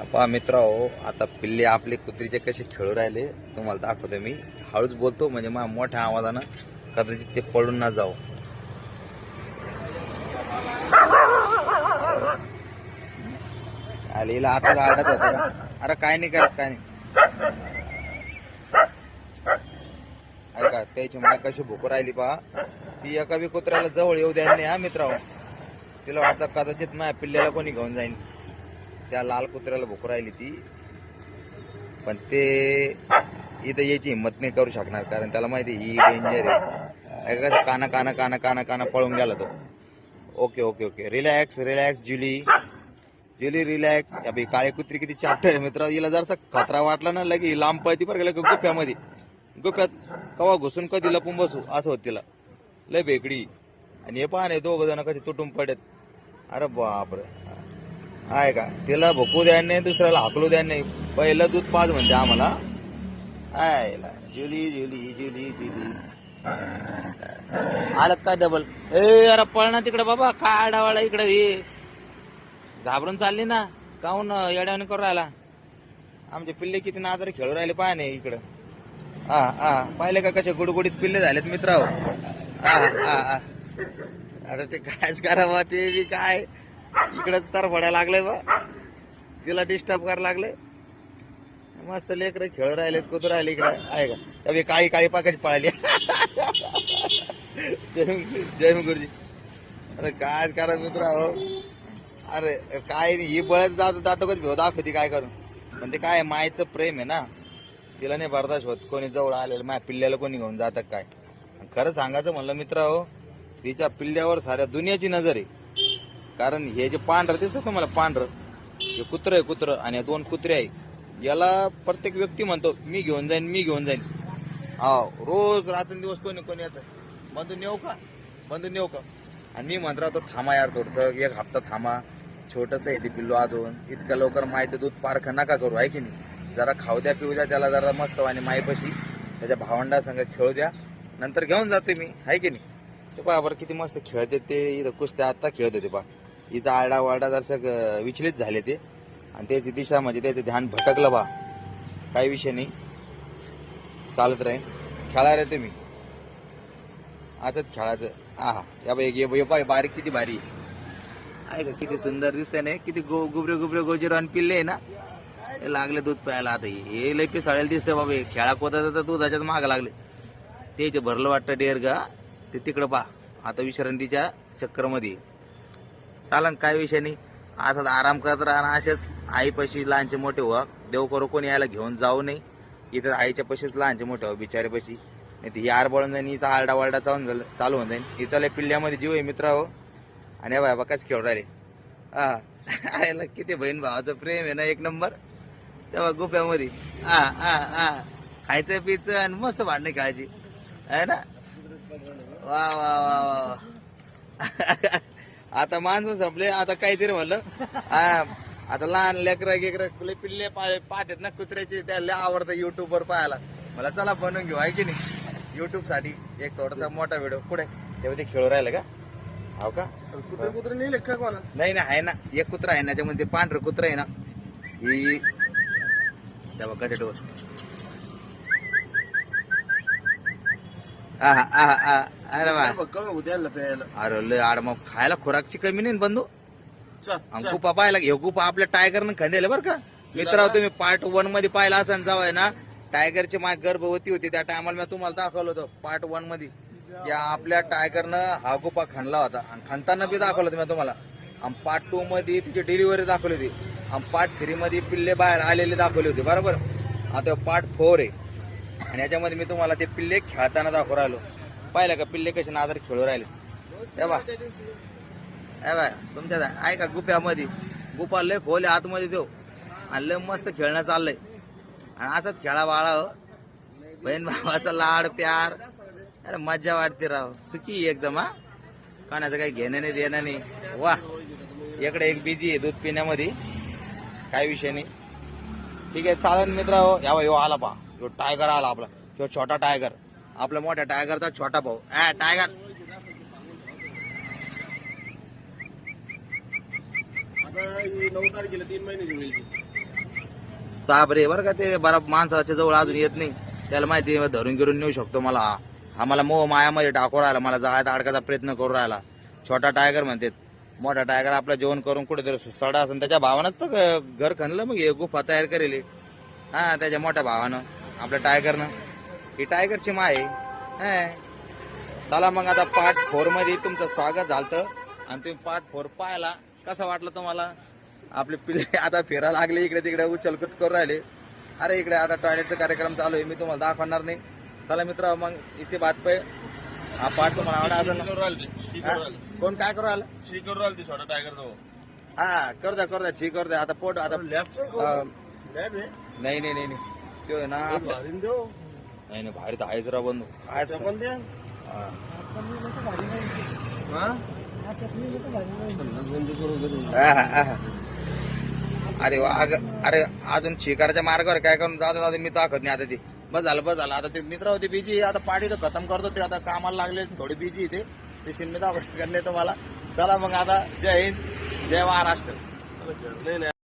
पहा मित्र हो, आता पिल्ले आपले कुत्रीचे कसे खेळू राहिले तुम्हाला दाखवतो. मी हळूच बोलतो म्हणजे मग मोठ्या आवाजानं कदाचित ते पळून ना जाऊ. आलेला आता आडत होता का? अरे काय नाही करत, काय नाही. ऐका त्याची माय कशी भूक राहिली पहा. ती एका बी कुत्र्याला जवळ येऊ द्यायला नाही हा मित्र. तिला वाटतं कदाचित माझ्या पिल्ल्याला कोणी घेऊन जाईन. त्या लाल कुत्र्याला भूक राहिली ती, पण ते इथं यायची हिंमत नाही करू शकणार, कारण त्याला माहिती ही डेंजर आहे. काना काना काना काना काना पळून गेला तो. Okay okay okay, relax relax Julie, Julie relax. अभि काळी कुत्री किती चापटर आहे मित्र. हिला जरसा खतरा वाटला ना लगे लांब पळती बरं गेलं गुप्यामध्ये. गुप्यात कवा घुसून कधी लपून बसू असं होत तिला. लय बेकडी. आणि हे पाहणे दोघ जण कधी तुटून पडत. अरे बापरे, आहे का तिला भोकू द्या नाही, दुसऱ्याला हाकलू द्या नाही. पहिलं दूध पाज म्हणते आम्हाला. आयला जुली जुली जुली जुली आलं काय डबल. अरे पळ ना तिकडे बाबा, काय आडावाडा इकडे. हे घाबरून चालली ना, काहून येड्याने करू राहिला. आमचे पिल्ले किती नादर खेळू राहिले पाहा नाही इकडं. पाहिले का कसे गुडगुडीत पिल्ले झालेत मित्र. अरे ते कायच करावं, ते बी काय इकडे तर पडायला लागले बा, तिला डिस्टर्ब करायला लागले. मस्त लेकर खेळ राहिले, कुत्र राहिले इकडे. आहे का त्यावेळी काळी काळी पाकाची पळाली. जय गुरुजी. अरे काय करा मित्र हो. अरे काय ही बळच जात दाटोकच भेव दाखवती काय करून. पण ते काय मायचं प्रेम आहे ना, तिला नाही बर्दाश्त होत कोणी जवळ आलेलं. माझ्या पिल्ल्याला कोणी घेऊन जातात काय. खरं सांगायचं म्हणलं मित्र हो, तिच्या पिल्ल्यावर साऱ्या दुनियाची नजर आहे. कारण हे जे पांढरं दिसतं तुम्हाला, पांढरं हे कुत्रं आहे कुत्रं, आणि हे दोन कुत्रे आहे. याला प्रत्येक व्यक्ती म्हणतो मी घेऊन जाईन मी घेऊन जाईन. रोज रात्रंदिवस कोणी कोणी येतं, बंधू नेऊ का बंधू नेऊ का. आणि मी म्हणत राहतो थांबा यार थोडंसं, एक हप्ता थांबा, छोटंसं आहे ते पिल्लू अजून. इतकं लवकर मायचं दूध पारखं नका करू, आहे की नाही. जरा खाऊ द्या पिऊ द्या त्याला, जरा मस्त आणि मायपाशी त्याच्या भावंडा संग खेळू द्या, नंतर घेऊन जातो मी, आहे की नाही. ते पहा बरं किती मस्त खेळते ते. इथं कुस्त्या आत्ता खेळत होते पहा. हिचा आरडा वारडा जरसं विचलित झाले ते, आणि त्याची दिशा म्हणजे त्याचं ध्यान भटकलं बा. काही विषय नाही, चालत राहील. खेळा रे तुम्ही, असंच खेळायचं. या बाई बारीक किती भारी आहे का, किती सुंदर दिसते ना. किती गुबरे गुबरे गोजीरान पिल्ले आहे ना, हे लागले दूध प्यायला. आता हे लय पिसाळेल दिसते बाबा. खेळा कोदाचा तर दुधाच्याच माग लागले. ते जे भरलं वाटतं डेअर गा ते तिकडं पा. आता विश्रांतीच्या चक्करमध्ये चालन, काय विषय नाही. असाच आराम करत राहणार. असेच आईपाशी लहानचे मोठे व्हा. देव करू कोणी यायला घेऊन जाऊ नये. इथं आईच्या पशीच लहानचे मोठे व्हा बिचाऱ्यापाशी. नाही ती यार बळून जाईन, हिचा आरडा वारडा चालू होऊन जाईन. हिचा लय पिल्ल्यामध्ये जीव आहे मित्र हो. आणि बाबा काच खेळू राहिले. आयला किती बहीण भावाचं प्रेम आहे ना, एक नंबर. तेव्हा गुप्यामध्ये खायचं पियचं आणि मस्त भांडणे खेळायची, आहे ना. वा वा वा वा. आता माणसं संपले, आता काहीतरी म्हणलं. आता लहान लेकरं गेकरं पिल्ले पाहतात ना कुत्र्याचे, त्याला आवडतं युट्यूबवर पाहायला. मला चला बनवून घेऊ, आहे की नाही. युट्यूब साठी एक थोडासा मोठा व्हिडिओ पुढे तेव्हा ते खेळू राहिलं का. हो का, कुत्रे कुत्रे नाही लेखा कोणा. नाही ना, आहे ना एक कुत्रा आहे ना त्याच्यामध्ये, पांढरं कुत्र आहे ना. ही तेव्हा कसे डोस. अरे वा, उद्याला प्यायला. अरे लय आड. मग खायला खोराकची कमी नाही बंधू. गुपा पाहायला घेऊ. गुपा आपल्या टायगरनं खांदेलं बरं का मित्र. तुम्ही पार्ट 1 मध्ये पाहिला असं जावाय ना, टायगरची माय गर्भवती होती त्या टायमाला मी तुम्हाला दाखवलं होतं पार्ट 1 मध्ये. या आपल्या टायगरनं हा गुपा खाणला होता, आणि खानताना बी दाखवलं होतं मी तुम्हाला. आणि पार्ट 2 मध्ये तिची डिलिव्हरी दाखवली होती, आणि पार्ट 3 मध्ये पिल्ले बाहेर आलेले दाखवले होते बरोबर. आता पार्ट 4 आहे, आणि याच्यामध्ये मी तुम्हाला ते पिल्ले खेळताना दाखवू राहिलो. पाहिलं का पिल्ले कसे नादर खेळू राहिले. तेव्हा तुमच्या आहे का गुप्यामध्ये. गुपा लय खोले आतमध्ये देऊ, आणि लय मस्त खेळणं चाललंय. आणि असंच खेळा बाळा हो, बहीण भावाचा लाड प्यार. अरे मजा वाटते राव, सुखी एकदम. कोणाचं काही घेणं नाही देणं नाही. वा, इकडे एक बिझी आहे दूध पिण्यामध्ये, काही विषय नाही. ठीक आहे चालन मित्र हो. या यो आला पा, यो टायगर आला आपला. यो छोटा टायगर, आपल्या मोठ्या टायगरचा छोटा भाऊ. टायगर आता 9 तारखेला 3 महिन्याची होईल. साबरे बरं का ते बरा माणसाच्या जवळ अजून येत नाही. त्याला माहिती आहे, धरून गिरून नेऊ शकतो मला हा मला मोह मायामध्ये टाकू राहिला, मला जाळ्यात अडकायचा प्रयत्न करू राहिला. छोटा टायगर म्हणतात, मोठा टायगर आपलं जेवण करून कुठेतरी सुस्ताडा असेल त्याच्या भावानं तर घर खणलं, मग हे गुफा तयार करेल. हा त्याच्या मोठ्या भावानं आपल्या टायगरनं, ही टायगरची माय आहे. चला मग आता पार्ट 4 मध्ये तुमचं स्वागत झालं. आणि तुम्ही पार्ट 4 पाहायला कसं वाटलं तुम्हाला? आपले पिल्ले आता फिरायला लागले, इकडे तिकडे उचलकत करू राहिले. अरे इकडे आता टॉयलेटचा कार्यक्रम चालू आहे, मी तुम्हाला दाखवणार नाही. चला मित्र, मग इसी बात पे हा पार्ट तुम्हाला आवडा असेल ना? कोण काय करू राहिलं? शी करू राहिली छोटा टायगर जवळ. हा करू द्या ठीक करू द्या. आता पोट आता लॅबचं लॅब आहे. नाही नाही नाही नाही, तो आहे ना आपला. भारीन देऊ. नाही नाही, बाहेर तर आहेच राव बंधू. कायच पण द्या. हा. हा? 50 बंदी करून घे तुम्ही. आहा. अरे वा, अरे अजून शिकाराच्या मार्गावर काय करून जाऊ दे, मी दाखवत नाही आता. ती बस झालं आता. ते मित्र होते बिजी, आता पार्टी तर खतम करतो ते, आता कामाला लागले थोडे बिजी ते मी दाखवत करणे तुम्हाला. चला मग आता, जय हिंद, जय महाराष्ट्र. नाही नाही